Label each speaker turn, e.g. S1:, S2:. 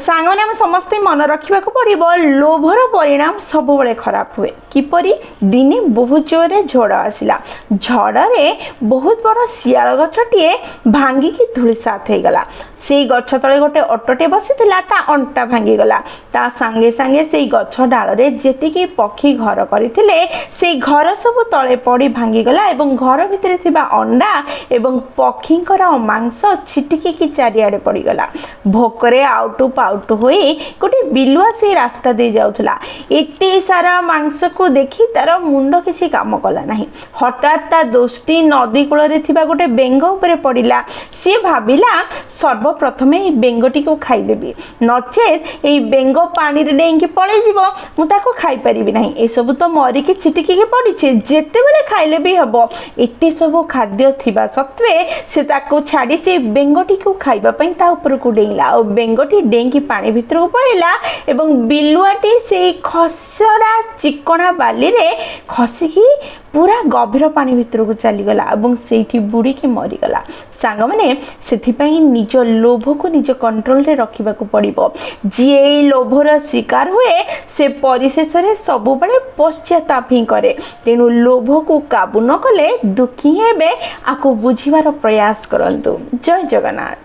S1: सांगने आम समस्ते मन रखा पड़ो लोभर परिणाम सब खराब हुए किपरि दिने बहुत जोरे झड़ आसला झड़े बहुत बड़ शियाल गछटे भांगिकी धूलिसात हो गला से गछ तले गोटे अटोटे बसी अंटा भांगीगला ता सांगे सांगे से गछ डाल जेतिकी पक्षी घर करते से घर सब तले पड़ी भांगीगला एवं घर भितर थिबा अंडा एवं पक्षींकर मांस छिटिकी चारिआडे पड़ीगला भोकरे आउटु पाउटु हो गोटे बिलुआ से रास्ता दे जाउथला एते सारा मांस को देखी तार मुंड किसी काम कला नहीं हठात ता दोस्ती नदी कूल रे थिबा गोटे बेंग उपरे पड़िला सी भाबिला सर्वप्रथमे ए बेंगटी को खाईदेवी नचेत ए बेंग पानी रे डेंकी पळे जीवो मु ताको खाई परिबि नाही ए सब तो मरिकी छिटिकी के पड़िछे जेते बेले खाइले भी हबो एते सब खाद्य थिबा सत्वे से ताको छाड़ी से बेंगटी को खाइबा पई ता ऊपर को डेइला और बेंगटी डेंकी पानी भितर को पळेला एवं बिलुआटी से खसड़ा चिकणा बाली रे खसिकी पूरा गभीर पानी भितर को चलीगला और से बुड़ी की मरीगला सांग मैंने से निज लोभ को निज कंट्रोल रे रखा पड़ो जी लोभर शिकार हुए से परिशेष सब बड़े पश्चाताप ही करे तेणु लोभ को काबू न कले दुखी हेबे आको बुझीबार प्रयास करंतु। जय जगन्नाथ।